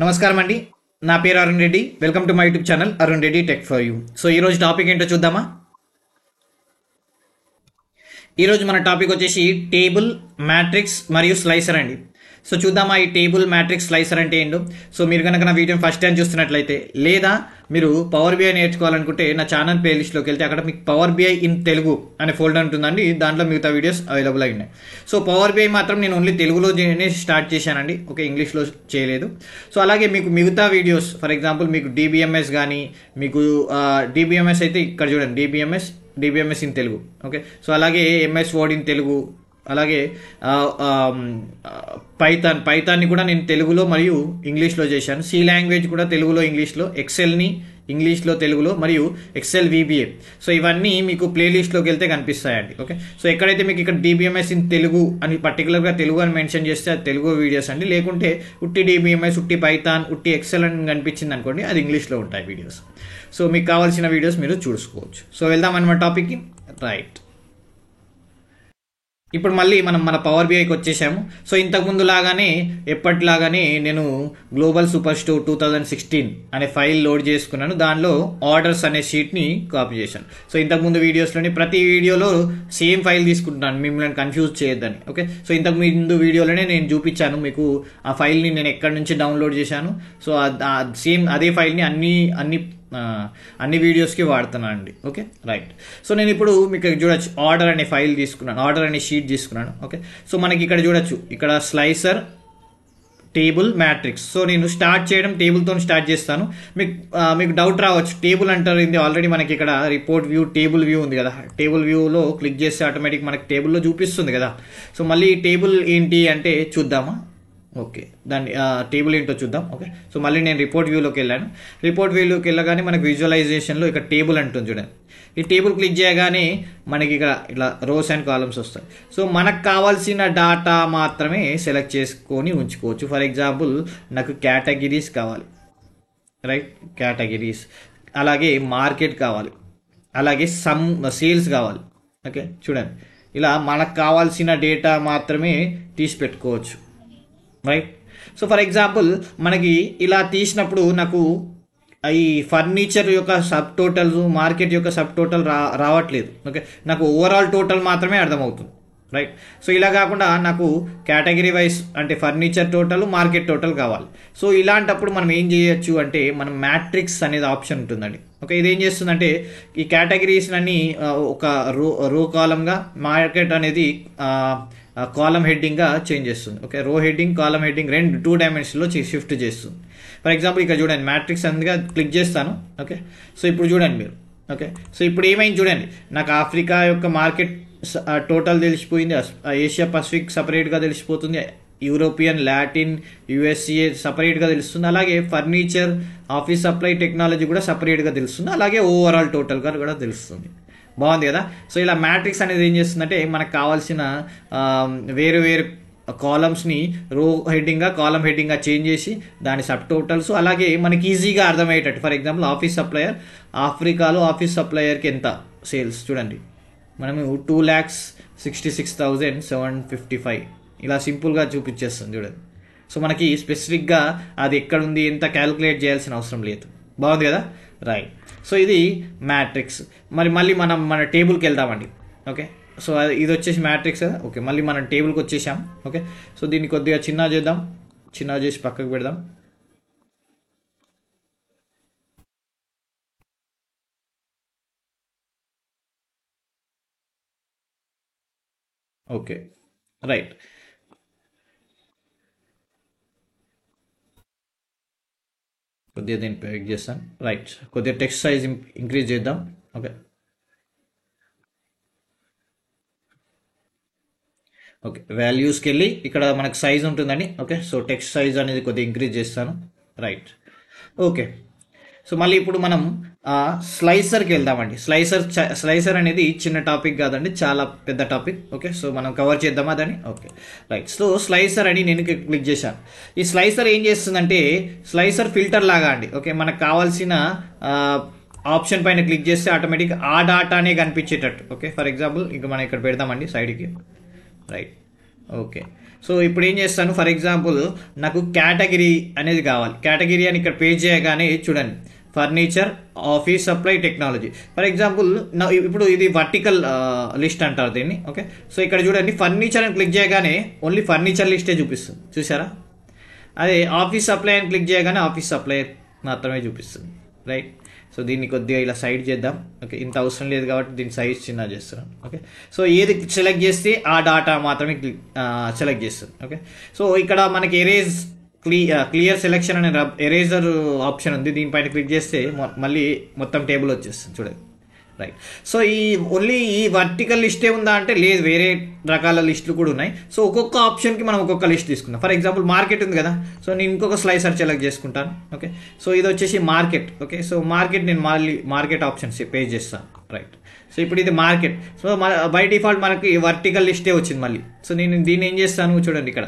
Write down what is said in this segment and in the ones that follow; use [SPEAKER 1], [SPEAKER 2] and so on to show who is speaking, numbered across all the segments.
[SPEAKER 1] నమస్కారం అండి. నా పేరు Arun Reddy. Welcome to my YouTube channel Arun Reddy tech for you. So ఈరోజు టాపిక్ ఏంటో చూద్దామా? ఈరోజు మన టాపిక్ వచ్చేసి టేబుల్, మ్యాట్రిక్స్ మరియు స్లైసర్ అండి. సో చూద్దామా ఈ టేబుల్, మ్యాట్రిక్స్, స్లైసర్ అంటే ఏంటో. సో మీరు కనుక నా వీడియోని ఫస్ట్ టైం చూస్తున్నట్లయితే, లేదా మీరు పవర్ బిఐ నేర్చుకోవాలనుకుంటే నా ఛానల్ ప్లేలిస్ట్లోకి వెళ్తే అక్కడ మీకు పవర్ బిఐ ఇన్ తెలుగు అనే ఫోల్డర్ ఉంటుందండి. దాంట్లో మిగతా వీడియోస్ అవైలబుల్ అయి ఉన్నాయి. సో పవర్ బిఐ మాత్రం నేను ఓన్లీ తెలుగులో స్టార్ట్ చేశానండి. ఓకే, ఇంగ్లీష్లో చేయలేదు. సో అలాగే మీకు మిగతా వీడియోస్, ఫర్ ఎగ్జాంపుల్ మీకు డిబిఎంఎస్ కానీ, మీకు డిబిఎంఎస్ అయితే ఇక్కడ చూడండి, DBMS in Telugu. Okay, so అలాగే ఎంఎస్ వర్డ్ ఇన్ తెలుగు, అలాగే పైథాన్ని కూడా నేను తెలుగులో మరియు ఇంగ్లీష్లో చేశాను. సి లాంగ్వేజ్ కూడా తెలుగులో, ఇంగ్లీష్లో, ఎక్సెల్ని ఇంగ్లీష్లో, తెలుగులో, మరియు ఎక్సెల్ విబిఏ. సో ఇవన్నీ మీకు ప్లేలిస్ట్లోకి వెళ్తే కనిపిస్తాయండి. ఓకే, సో ఎక్కడైతే మీకు ఇక్కడ డిబిఎంఎస్ ఇన్ తెలుగు అని పర్టికులర్గా తెలుగు అని మెన్షన్ చేస్తే అది తెలుగు వీడియోస్ అండి. లేకుంటే ఉట్టి డిబిఎంఎస్, ఉట్టి పైథాన్, ఉట్టి ఎక్సెల్ అని కనిపించింది అనుకోండి, అది ఇంగ్లీష్లో ఉంటాయి వీడియోస్. సో మీకు కావాల్సిన వీడియోస్ మీరు చూసుకోవచ్చు. సో వెళ్దాం అన్నమాట టాపిక్కి. రైట్, ఇప్పుడు మళ్ళీ మనం మన పవర్ బిఐకి వచ్చేసాము. సో ఇంతకుముందు లాగానే, ఎప్పటిలాగానే నేను గ్లోబల్ సూపర్ స్టోర్ 2016 అనే ఫైల్ లోడ్ చేసుకున్నాను. దానిలో ఆర్డర్స్ అనే షీట్ని కాపీ చేశాను. సో ఇంతకుముందు వీడియోస్లోని ప్రతి వీడియోలో సేమ్ ఫైల్ తీసుకుంటున్నాను, మిమ్మల్ని కన్ఫ్యూజ్ చేయొద్దని. ఓకే, సో ఇంతకుముందు వీడియోలోనే నేను చూపించాను మీకు ఆ ఫైల్ని నేను ఎక్కడి నుంచి డౌన్లోడ్ చేశాను. సో సేమ్ అదే ఫైల్ని అన్ని వీడియోస్కి వాడుతున్నాను అండి. Okay, right. సో నేను ఇప్పుడు మీకు చూడొచ్చు, ఆర్డర్ అనే ఫైల్ తీసుకున్నాను, ఆర్డర్ అనే షీట్ తీసుకున్నాను. ఓకే, సో మనకి ఇక్కడ చూడొచ్చు, ఇక్కడ స్లైసర్, టేబుల్, మ్యాట్రిక్స్. సో నేను స్టార్ట్ చేయడం టేబుల్తో స్టార్ట్ చేస్తాను. మీకు డౌట్ రావచ్చు, టేబుల్ అంటారు ఇది ఆల్రెడీ మనకి ఇక్కడ రిపోర్ట్ వ్యూ, టేబుల్ వ్యూ ఉంది కదా. టేబుల్ వ్యూలో క్లిక్ చేస్తే ఆటోమేటిక్ మనకి టేబుల్లో చూపిస్తుంది కదా. సో మళ్ళీ టేబుల్ ఏంటి అంటే చూద్దామా. ఓకే, దాన్ని టేబుల్ ఏంటో చూద్దాం. ఓకే, సో మళ్ళీ నేను రిపోర్ట్ వ్యూలోకి వెళ్ళాను. రిపోర్ట్ వ్యూలోకి వెళ్ళగానే మనకు విజువలైజేషన్లో ఇక్కడ టేబుల్ అంటుంది చూడండి. ఈ టేబుల్ క్లిక్ చేయగానే మనకి ఇక్కడ ఇట్లా రోస్ అండ్ కాలమ్స్ వస్తాయి. సో మనకు కావాల్సిన డాటా మాత్రమే సెలెక్ట్ చేసుకొని ఉంచుకోవచ్చు. ఫర్ ఎగ్జాంపుల్ నాకు కేటగిరీస్ కావాలి, రైట్, కేటగిరీస్, అలాగే మార్కెట్ కావాలి, అలాగే సేల్స్ కావాలి. ఓకే, చూడండి, ఇలా మనకు కావాల్సిన డేటా మాత్రమే తీసి పెట్టుకోవచ్చు, రైట్. సో ఫర్ ఎగ్జాంపుల్ మనకి ఇలా తీసినప్పుడు నాకు ఈ ఫర్నిచర్ యొక్క సబ్ టోటల్, మార్కెట్ యొక్క సబ్ టోటల్ రావట్లేదు. ఓకే, నాకు ఓవరాల్ టోటల్ మాత్రమే అర్థమవుతుంది, రైట్. సో ఇలా కాకుండా నాకు కేటగిరీ వైజ్ అంటే ఫర్నిచర్ టోటల్, మార్కెట్ టోటల్ కావాలి. సో ఇలాంటప్పుడు మనం ఏం చేయొచ్చు అంటే, మనం మ్యాట్రిక్స్ అనేది ఆప్షన్ ఉంటుందండి. ఓకే, ఇదేం చేస్తుందంటే ఈ కేటగిరీస్ అన్ని ఒక రో కాలంగా, మార్కెట్ అనేది కాలం హెడ్డింగ్గా చేంజ్ చేస్తుంది. ఓకే, రో హెడ్డింగ్, కాలం హెడ్డింగ్ రెండు 2 డైమెన్షన్లో షిఫ్ట్ చేస్తుంది. ఫర్ ఎగ్జాంపుల్ ఇక్కడ చూడండి, మ్యాట్రిక్స్ అందుగా క్లిక్ చేస్తాను. ఓకే, సో ఇప్పుడు చూడండి మీరు. ఓకే, సో ఇప్పుడు ఏమైంది చూడండి, నాకు ఆఫ్రికా యొక్క మార్కెట్ టోటల్ తెలిసిపోయింది, ఏషియా పసిఫిక్ సపరేట్గా తెలిసిపోతుంది, యూరోపియన్, లాటిన్, యుఎస్ఏ సపరేట్గా తెలుస్తుంది, అలాగే ఫర్నిచర్, ఆఫీస్ సప్లై, టెక్నాలజీ కూడా సపరేట్గా తెలుస్తుంది, అలాగే ఓవరాల్ టోటల్గా కూడా తెలుస్తుంది. బాగుంది కదా. సో ఇలా మ్యాట్రిక్స్ అనేది ఏం చేస్తుందంటే మనకు కావాల్సిన వేరు వేరు కాలమ్స్ని రో హెడ్డింగ్గా, కాలం హెడ్డింగ్గా చేంజ్ చేసి దాని సబ్ టోటల్స్, అలాగే మనకి ఈజీగా అర్థమయ్యేటట్టు. ఫర్ ఎగ్జాంపుల్ ఆఫీస్ సప్లయర్, ఆఫ్రికాలో ఆఫీస్ సప్లయర్కి ఎంత సేల్స్ చూడండి, మనము 2,66,755 ఇలా సింపుల్గా చూపించేస్తుంది చూడండి. సో మనకి స్పెసిఫిక్గా అది ఎక్కడుంది, ఎంత క్యాలిక్యులేట్ చేయాల్సిన అవసరం లేదు. బాగుంది కదా, రైట్. సో ఇది మ్యాట్రిక్స్. మళ్ళీ మనం మన టేబుల్కి వెళ్దామండి. ఓకే, సో ఇది వచ్చేసి మ్యాట్రిక్స్ కదా. ఓకే, మళ్ళీ మనం టేబుల్కి వచ్చేసాం. ఓకే, సో దీన్ని కొద్దిగా చిన్న చేద్దాం, చిన్న చేసి పక్కకు పెడదాం. Okay, right. కొద్దిగా దీన్ని ప్యాక్ చేస్తాను, రైట్. కొద్దిగా టెక్స్ట్ సైజ్ ఇంక్రీజ్ చేద్దాం. ఓకే, ఓకే, వాల్యూస్కి వెళ్ళి ఇక్కడ మనకు సైజ్ ఉంటుందండి. ఓకే, సో టెక్స్ట్ సైజ్ అనేది కొద్దిగా ఇంక్రీజ్ చేస్తాను, రైట్. ఓకే, సో మళ్ళీ ఇప్పుడు మనం స్లైసర్కి వెళ్దామండి. స్లైసర్ అనేది చిన్న టాపిక్ కాదండి, చాలా పెద్ద టాపిక్. ఓకే, సో మనం కవర్ చేద్దామా దాన్ని. Okay, right. సో స్లైసర్ అని నేను క్లిక్ చేశాను. ఈ స్లైసర్ ఏం చేస్తుందంటే స్లైసర్ ఫిల్టర్ లాగా అండి. ఓకే, మనకు కావాల్సిన ఆప్షన్ పైన క్లిక్ చేస్తే ఆటోమేటిక్ ఆ డాటానే కనిపించేటట్టు. ఓకే, ఫర్ ఎగ్జాంపుల్ ఇంకా మనం ఇక్కడ పెడదామండి సైడ్కి, రైట్. ఓకే, సో ఇప్పుడు ఏం చేస్తాను, ఫర్ ఎగ్జాంపుల్ నాకు కేటగిరీ అనేది కావాలి. కేటగిరీ అని ఇక్కడ పేజ్ చేయగానే చూడండి, furniture, office supply, technology. For example ఇప్పుడు ఇది వర్టికల్ లిస్ట్ అంటారు దీన్ని. ఓకే, సో ఇక్కడ చూడండి ఫర్నిచర్ అని క్లిక్ చేయగానే ఓన్లీ ఫర్నిచర్ లిస్టే చూపిస్తుంది, చూసారా. అదే ఆఫీస్ సప్లై అని క్లిక్ చేయగానే ఆఫీస్ సప్లై మాత్రమే చూపిస్తుంది, రైట్. సో దీన్ని కొద్దిగా ఇలా సైడ్ చేద్దాం. ఓకే, ఇంత అవసరం లేదు కాబట్టి దీని సైజ్ చిన్న చేస్తున్నాను. ఓకే, సో ఏది సెలెక్ట్ చేస్తే ఆ డాటా మాత్రమే సెలెక్ట్ చేస్తుంది. ఓకే, సో ఇక్కడ మనకి ఎరేజ్ క్లియర్ సెలెక్షన్ అనే ఎరేజర్ ఆప్షన్ ఉంది. దీనిపైన క్లిక్ చేస్తే మళ్ళీ మొత్తం టేబుల్ వచ్చేస్తుంది చూడండి, రైట్. సో ఈ ఓన్లీ ఈ వర్టికల్ లిస్టే ఉందా అంటే లేదు, వేరే రకాల లిస్టులు కూడా ఉన్నాయి. సో ఒక్కొక్క ఆప్షన్కి మనం ఒక్కొక్క లిస్ట్ తీసుకుందాం. ఫర్ ఎగ్జాంపుల్ మార్కెట్ ఉంది కదా, సో నేను ఇంకొక స్లైసర్ సెలెక్ట్ చేసుకుంటాను. ఓకే, సో ఇది వచ్చేసి మార్కెట్. ఓకే, సో మార్కెట్ నేను మళ్ళీ మార్కెట్ ఆప్షన్స్ పేజ్ చేస్తాను, రైట్. సో ఇప్పుడు ఇది మార్కెట్. సో బై డిఫాల్ట్ మనకి వర్టికల్ లిస్టే వచ్చింది మళ్ళీ. సో నేను దీన్ని ఏం చేస్తాను చూడండి ఇక్కడ.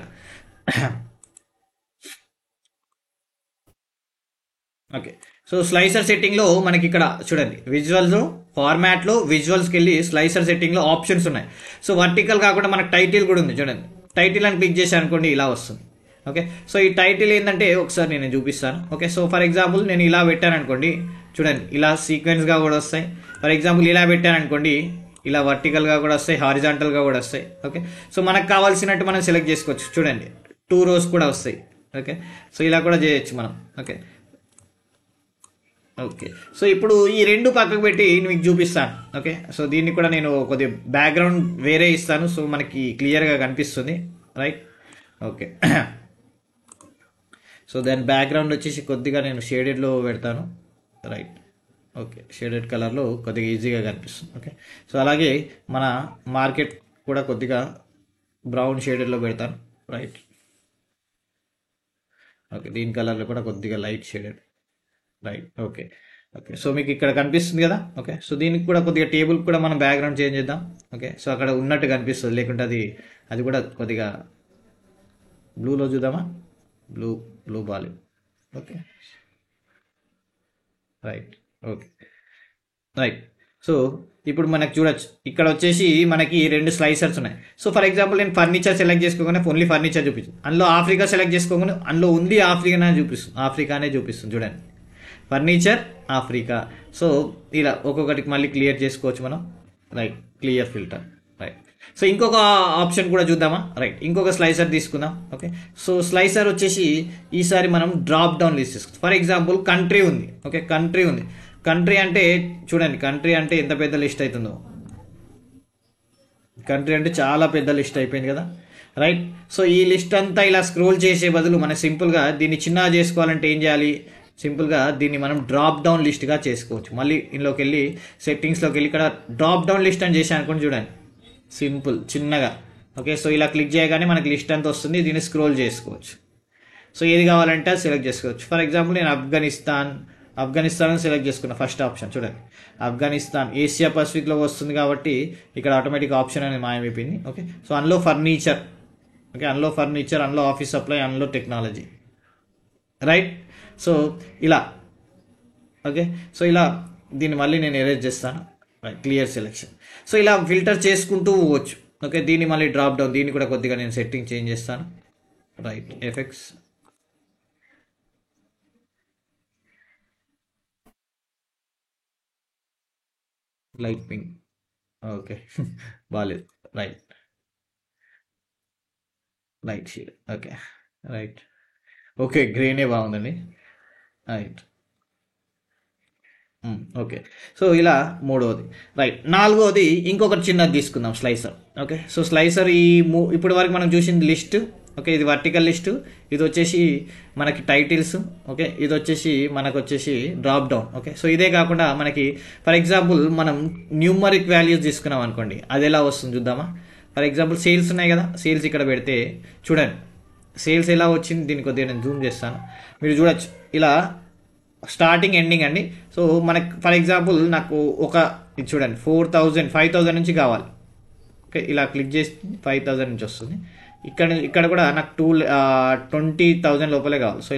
[SPEAKER 1] ఓకే, సో స్లైసర్ సెట్టింగ్లో మనకి ఇక్కడ చూడండి విజువల్స్ ఫార్మాట్లో విజువల్స్కి వెళ్ళి స్లైసర్ సెట్టింగ్లో ఆప్షన్స్ ఉన్నాయి. సో వర్టికల్ కాకుండా మనకు టైటిల్ కూడా ఉంది చూడండి. టైటిల్ అని క్లిక్ చేసి అనుకోండి ఇలా వస్తుంది. ఓకే, సో ఈ టైటిల్ ఏంటంటే ఒకసారి నేను చూపిస్తాను. ఓకే, సో ఫర్ ఎగ్జాంపుల్ నేను ఇలా పెట్టాను అనుకోండి, చూడండి ఇలా సీక్వెన్స్గా కూడా వస్తాయి. ఫర్ ఎగ్జాంపుల్ ఇలా పెట్టాను అనుకోండి, ఇలా వర్టికల్గా కూడా వస్తాయి, హారిజాంటల్గా కూడా వస్తాయి. ఓకే, సో మనకు కావాల్సినట్టు మనం సెలెక్ట్ చేసుకోవచ్చు. చూడండి 2 rows కూడా వస్తాయి. ఓకే, సో ఇలా కూడా చేయొచ్చు మనం. ఓకే ఓకే, సో ఇప్పుడు ఈ రెండు పక్కకు పెట్టి మీకు చూపిస్తాను. ఓకే, సో దీన్ని కూడా నేను కొద్దిగా బ్యాక్గ్రౌండ్ వేరే ఇస్తాను, సో మనకి క్లియర్గా కనిపిస్తుంది, రైట్. ఓకే, సో దాని బ్యాక్గ్రౌండ్ వచ్చేసి కొద్దిగా నేను షేడెడ్లో పెడతాను, రైట్. ఓకే, షేడెడ్ కలర్లో కొద్దిగా ఈజీగా కనిపిస్తుంది. ఓకే, సో అలాగే మన మార్కెట్ కూడా కొద్దిగా బ్రౌన్ షేడెడ్లో పెడతాను, రైట్. ఓకే, దీని కలర్లో కూడా కొద్దిగా light shaded, right. Okay okay, so మీకు ఇక్కడ కనిపిస్తుంది కదా. ఓకే, సో దీనికి కూడా కొద్దిగా టేబుల్ కూడా మనం బ్యాక్గ్రౌండ్ చేంజ్ చేద్దాం. ఓకే, సో అక్కడ ఉన్నట్టు కనిపిస్తుంది, లేకుంటే అది కూడా కొద్దిగా బ్లూలో చూద్దామా. బ్లూ బాలేదు. Okay right. Okay right. So ఇప్పుడు మనకు చూడొచ్చు ఇక్కడ వచ్చేసి మనకి 2 స్లైసర్స్ ఉన్నాయి. సో ఫర్ ఎగ్జాంపుల్ నేను ఫర్నిచర్ సెలెక్ట్ చేసుకోగానే ఓన్లీ ఫర్నిచర్ చూపిస్తుంది. అందులో ఆఫ్రికా సెలెక్ట్ చేసుకోగానే అందులో ఉంది ఆఫ్రికానే చూపిస్తుంది చూడండి, ఫర్నిచర్ ఆఫ్రికా. సో ఇలా ఒక్కొక్కటికి మళ్ళీ క్లియర్ చేసుకోవచ్చు మనం, right. Clear filter, right. So ఇంకొక ఆప్షన్ కూడా చూద్దామా, రైట్. ఇంకొక స్లైసర్ తీసుకుందాం. ఓకే, సో స్లైసర్ వచ్చేసి ఈసారి మనం డ్రాప్ డౌన్ లిస్ట్ తీసుకుంటాం. ఫర్ ఎగ్జాంపుల్ కంట్రీ ఉంది. ఓకే, కంట్రీ అంటే చూడండి, కంట్రీ అంటే ఎంత పెద్ద లిస్ట్ అవుతుందో. కంట్రీ అంటే చాలా పెద్ద లిస్ట్ అయిపోయింది కదా, రైట్. సో ఈ లిస్ట్ అంతా ఇలా స్క్రోల్ చేసే బదులు మనం సింపుల్గా దీన్ని చిన్నగా చేసుకోవాలంటే ఏం చేయాలి, సింపుల్గా దీన్ని మనం డ్రాప్ డౌన్ లిస్ట్గా చేసుకోవచ్చు. మళ్ళీ ఇందులోకి వెళ్ళి సెట్టింగ్స్లోకి వెళ్ళి ఇక్కడ డ్రాప్ డౌన్ లిస్ట్ అని చేసి అనుకోండి, చూడండి సింపుల్ చిన్నగా. ఓకే, సో ఇలా క్లిక్ చేయగానే మనకి లిస్ట్ అంతా వస్తుంది, దీన్ని స్క్రోల్ చేసుకోవచ్చు. సో ఏది కావాలంటే అది సెలెక్ట్ చేసుకోవచ్చు. ఫర్ ఎగ్జాంపుల్ నేను ఆఫ్ఘనిస్తాన్ సెలెక్ట్ చేసుకున్నా, ఫస్ట్ ఆప్షన్ చూడండి ఆఫ్ఘనిస్తాన్ ఏషియా పసిఫిక్లో వస్తుంది కాబట్టి ఇక్కడ ఆటోమేటిక్ ఆప్షన్ అనేది మాయమైపోయింది. ఓకే, సో అందులో ఫర్నిచర్, ఓకే అందులో ఫర్నిచర్, అందులో ఆఫీస్ సప్లై, అందులో టెక్నాలజీ, రైట్. సో ఇలా ఓకే, సో ఇలా దీన్ని మళ్ళీ నేను ఎరేజ్ చేస్తాను, రైట్. Clear selection. సో ఇలా ఫిల్టర్ చేసుకుంటూ పోవచ్చు. ఓకే, దీన్ని మళ్ళీ డ్రాప్ డౌన్, దీన్ని కూడా కొద్దిగా నేను సెట్టింగ్ చేంజ్ చేస్తాను, right. Effects, light pink, okay బాగాలేదు, right. Light shade, okay right. Okay, గ్రేనే బాగుందండి, రైట్. ఓకే, సో ఇలా 3వది, రైట్. 4వది ఇంకొకటి చిన్నది తీసుకుందాం, స్లైసర్. ఓకే, సో స్లైసర్ ఇప్పటి వరకు మనం చూసింది లిస్ట్. ఓకే, ఇది వర్టికల్ లిస్టు, ఇది వచ్చేసి మనకి టైటిల్స్. ఓకే, ఇది వచ్చేసి మనకు వచ్చేసి డ్రాప్ డౌన్. ఓకే, సో ఇదే కాకుండా మనకి ఫర్ ఎగ్జాంపుల్ మనం న్యూమరిక్ వాల్యూస్ తీసుకున్నాం అనుకోండి, అది ఎలా వస్తుంది చూద్దామా. ఫర్ ఎగ్జాంపుల్ సేల్స్ ఉన్నాయి కదా, సేల్స్ ఇక్కడ పెడితే చూడండి సేల్స్ ఎలా వచ్చింది. దీన్ని కొద్దిగా నేను జూమ్ చేస్తాను, మీరు చూడొచ్చు ఇలా స్టార్టింగ్ ఎండింగ్ అండి. సో మనకు ఫర్ ఎగ్జాంపుల్ నాకు ఇది చూడండి 5,000 నుంచి కావాలి. ఓకే, ఇలా క్లిక్ చేసి 5,000 నుంచి వస్తుంది. ఇక్కడ కూడా నాకు 20,000 లోపలే కావాలి. సో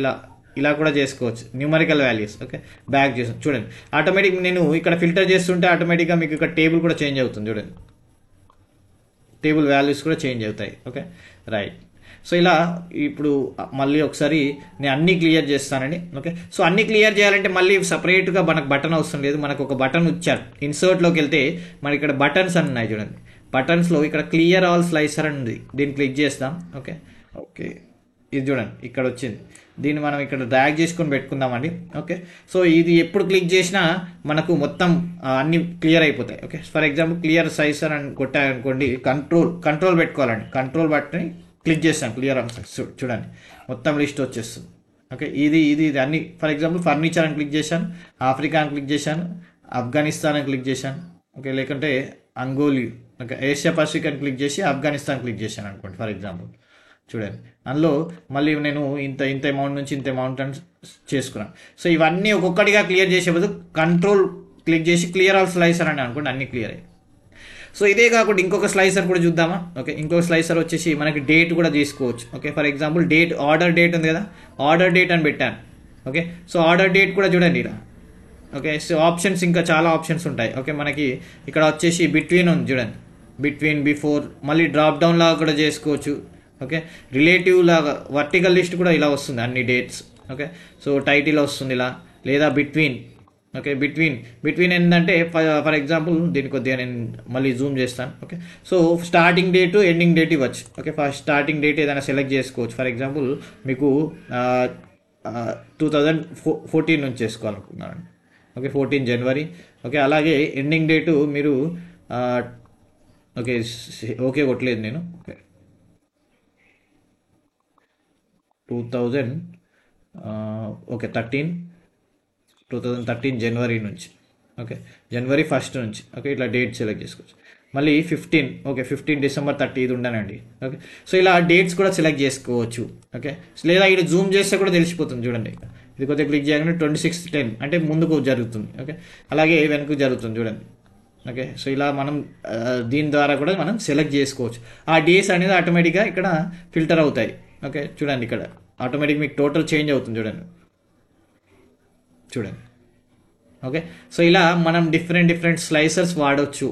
[SPEAKER 1] ఇలా కూడా చేసుకోవచ్చు న్యూమరికల్ వాల్యూస్. ఓకే, బ్యాక్ చేస్తాను చూడండి, ఆటోమేటిక్ నేను ఇక్కడ ఫిల్టర్ చేస్తుంటే ఆటోమేటిక్గా మీకు ఇక్కడ టేబుల్ కూడా చేంజ్ అవుతుంది చూడండి, టేబుల్ వాల్యూస్ కూడా చేంజ్ అవుతాయి. Okay right. సో ఇలా ఇప్పుడు మళ్ళీ ఒకసారి నేను అన్నీ క్లియర్ చేస్తానండి. ఓకే, సో అన్నీ క్లియర్ చేయాలంటే మళ్ళీ సపరేట్గా మనకు బటన్ అవసరం లేదు. మనకు ఒక బటన్ ఇచ్చారు. ఇన్సర్ట్లోకి వెళ్తే మనకి ఇక్కడ బటన్స్ అని ఉన్నాయి చూడండి. బటన్స్లో ఇక్కడ క్లియర్ ఆల్ స్లైసర్ అని ఉంది. దీన్ని క్లిక్ చేస్తాం. ఓకే ఓకే, ఇది చూడండి ఇక్కడ వచ్చింది. దీన్ని మనం ఇక్కడ డ్రాగ్ చేసుకొని పెట్టుకుందామండి. ఓకే, సో ఇది ఎప్పుడు క్లిక్ చేసినా మనకు మొత్తం అన్ని క్లియర్ అయిపోతాయి. Okay, for example clear sizer అని కొట్టారనుకోండి, కంట్రోల్ పెట్టుకోవాలండి. కంట్రోల్ బటన్ క్లిక్ చేస్తాం, క్లియర్ చూడండి మొత్తం లిస్ట్ వచ్చేస్తుంది. ఓకే, ఇది అన్ని. ఫర్ ఎగ్జాంపుల్ ఫర్నిచర్ అని క్లిక్ చేశాను, ఆఫ్రికా అని క్లిక్ చేశాను, ఆఫ్ఘనిస్తాన్ అని క్లిక్ చేశాను. ఓకే, లేకుంటే అంగోలి, ఓకే, ఏషియా పసిఫిక్ అని క్లిక్ చేసి ఆఫ్ఘనిస్తాన్ క్లిక్ చేశాను అనుకోండి ఫర్ ఎగ్జాంపుల్. చూడండి అందులో మళ్ళీ నేను ఇంత అమౌంట్ నుంచి ఇంత అమౌంట్ అని చేసుకున్నాను. సో ఇవన్నీ ఒక్కొక్కటిగా క్లియర్ చేసే బదులు కంట్రోల్ క్లిక్ చేసి క్లియర్ ఆల్ స్లైసర్ అని అనుకోండి, అన్ని క్లియర్ అయ్యాయి. సో ఇదే కాకుండా ఇంకొక స్లైసర్ కూడా చూద్దామా. ఓకే, ఇంకొక స్లైసర్ వచ్చేసి మనకి డేట్ కూడా తీసుకోవచ్చు. Okay, for example date, order date ఉంది కదా, ఆర్డర్ డేట్ అని పెట్టాను. ఓకే, సో ఆర్డర్ డేట్ కూడా చూడండి ఇలా. ఓకే, సో ఆప్షన్స్ ఇంకా చాలా ఆప్షన్స్ ఉంటాయి. ఓకే, మనకి ఇక్కడ వచ్చేసి బిట్వీన్ ఉంది చూడండి, బిట్వీన్, బిఫోర్, మళ్ళీ డ్రాప్ డౌన్ లాగా కూడా చేసుకోవచ్చు. ఓకే, రిలేటివ్ లాగా వర్టికల్ లిస్ట్ కూడా ఇలా వస్తుంది అన్ని డేట్స్. ఓకే, సో టైటిల్ వస్తుంది ఇలా, లేదా బిట్వీన్. ఓకే, బిట్వీన్ ఏంటంటే ఫర్ ఎగ్జాంపుల్ దీన్ని కొద్దిగా నేను మళ్ళీ జూమ్ చేస్తాను. Okay, so starting date ending date ఇవ్వచ్చు. ఓకే, ఫస్ట్ స్టార్టింగ్ డేట్ ఏదైనా సెలెక్ట్ చేసుకోవచ్చు. ఫర్ ఎగ్జాంపుల్ మీకు 2014 నుంచి చేసుకోవాలనుకున్నాను. ఓకే, 14 జనవరి. ఓకే, అలాగే ఎండింగ్ డేటు మీరు ఓకే కొట్టలేదు నేను. ఓకే, 2013 జనవరి నుంచి. ఓకే, జనవరి 1 నుంచి. ఓకే, ఇట్లా డేట్ సెలెక్ట్ చేసుకోవచ్చు. మళ్ళీ 15, ఓకే 15 డిసెంబర్ 30 ఇది ఉండనండి. ఓకే, సో ఇలా డేట్స్ కూడా సెలెక్ట్ చేసుకోవచ్చు. ఓకే, లేదా ఇది జూమ్ చేస్తే కూడా తెలిసిపోతుంది చూడండి. ఇది కొద్దిగా క్లిక్ చేయగానే 26/10 అంటే ముందుకు జరుగుతుంది. ఓకే, అలాగే వెనుక జరుగుతుంది చూడండి. ఓకే, సో ఇలా మనం దీని ద్వారా కూడా మనం సెలెక్ట్ చేసుకోవచ్చు. ఆ డేస్ అనేది ఆటోమేటిక్గా ఇక్కడ ఫిల్టర్ అవుతాయి. ఓకే, చూడండి ఇక్కడ ఆటోమేటిక్ మీకు టోటల్ చేంజ్ అవుతుంది చూడండి. ఓకే, సో ఇలా మనం డిఫరెంట్ స్లైసర్స్ వాడచ్చు.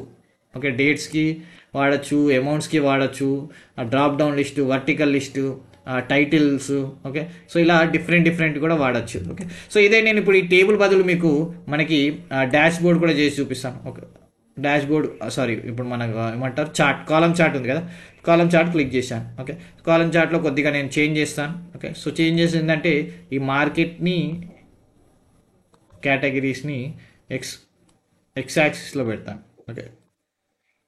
[SPEAKER 1] ఓకే, డేట్స్కి వాడచ్చు, అమౌంట్స్కి వాడచ్చు, drop down list, vertical list, titles. Okay, so ఇలా డిఫరెంట్ కూడా వాడచ్చు. ఓకే, సో ఇదే నేను ఇప్పుడు ఈ టేబుల్ బదులు మీకు మనకి డాష్ బోర్డ్ కూడా చేసి చూపిస్తాను. ఓకే, డాష్ బోర్డ్ ఇప్పుడు మనకు ఏమంటారు కాలం చార్ట్ ఉంది కదా, కాలం చార్ట్ క్లిక్ చేశాను. ఓకే, కాలం చార్ట్లో కొద్దిగా నేను చేంజ్ చేస్తాను. ఓకే, సో చేంజ్ చేసి ఏంటంటే ఈ మార్కెట్ని, కేటగిరీస్ని ఎక్స్ యాక్సిస్లో పెడతాను. Okay,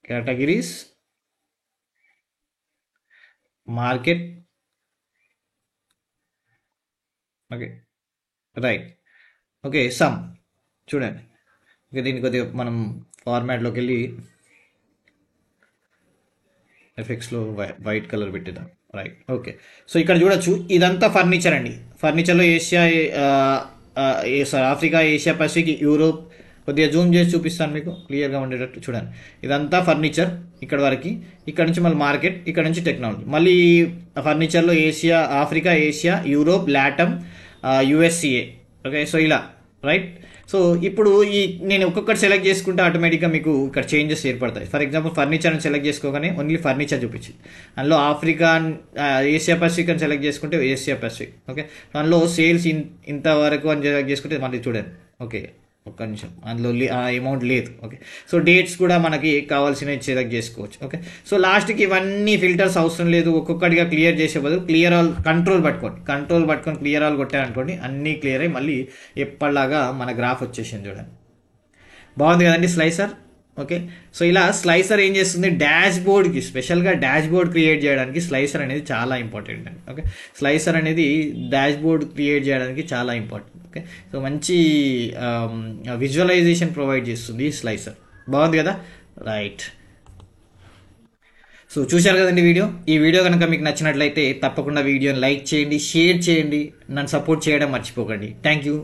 [SPEAKER 1] categories, market. Okay, right. Okay, some చూడండి. ఓకే, దీన్ని కొద్దిగా మనం ఫార్మాట్లోకి వెళ్ళి ఎఫెక్ట్స్లో వైట్ కలర్ పెట్టేద్దాం. రైట్. ఓకే, సో ఇక్కడ చూడొచ్చు ఇదంతా ఫర్నిచర్ అండి. ఫర్నిచర్లో ఆఫ్రికా, ఏషియా పసిఫిక్, యూరోప్. కొద్దిగా జూమ్ చేసి చూపిస్తాను మీకు క్లియర్గా ఉండేటట్టు చూడండి. ఇదంతా ఫర్నిచర్ ఇక్కడ వరకు. ఇక్కడ నుంచి మళ్ళీ మార్కెట్, ఇక్కడ నుంచి టెక్నాలజీ. మళ్ళీ ఫర్నిచర్లో Africa, Asia, Europe, LATAM, USCA. Okay, so ఇలా రైట్. సో ఇప్పుడు నేను ఒక్కొక్కటి సెలెక్ట్ చేసుకుంటే ఆటోమేటిక్గా మీకు ఇక్కడ చేంజెస్ ఏర్పడతాయి. ఫర్ ఎగ్జాంపుల్ ఫర్నిచర్ని సెలెక్ట్ చేసుకోగానే ఓన్లీ ఫర్నిచర్ చూపించింది. అందులో ఆఫ్రికా, ఏషియా పసిఫిక్ అని సెలెక్ట్ చేసుకుంటే ఏషియా పసిఫిక్. ఓకే, అందులో సేల్స్ ఇంతవరకు అని సెలెక్ట్ చేసుకుంటే మళ్ళీ చూడండి. ఓకే, ఒక్క నిమిషం, అందులో ఆ అమౌంట్ లేదు. ఓకే, సో డేట్స్ కూడా మనకి కావాల్సినవి సెలెక్ట్ చేసుకోవచ్చు. ఓకే, సో లాస్ట్కి ఇవన్నీ ఫిల్టర్స్ అవసరం లేదు. ఒక్కొక్కటిగా క్లియర్ చేసే బదులు క్లియర్ ఆల్ కంట్రోల్ పట్టుకొని క్లియర్ ఆల్ కొట్టారనుకోండి, అన్నీ క్లియర్ అయ్యి మళ్ళీ ఎప్పటిలాగా మన గ్రాఫ్ వచ్చేసింది చూడండి. బాగుంది కదండి స్లైసర్. ఓకే, సో ఇలా స్లైసర్ ఏం చేస్తుంది, డాష్ బోర్డ్కి స్పెషల్గా డాష్ బోర్డ్ క్రియేట్ చేయడానికి స్లైసర్ అనేది చాలా ఇంపార్టెంట్ అండి. ఓకే, స్లైసర్ అనేది డాష్ బోర్డ్ క్రియేట్ చేయడానికి చాలా ఇంపార్టెంట్. ఓకే, సో మంచి విజువలైజేషన్ ప్రొవైడ్ చేస్తుంది ఈ స్లైసర్. బాగుంది కదా, రైట్. సో చూశారు కదండి ఈ వీడియో కనుక మీకు నచ్చినట్లయితే తప్పకుండా వీడియోని లైక్ చేయండి, షేర్ చేయండి, నన్ను సపోర్ట్ చేయడం మర్చిపోకండి. Thank you.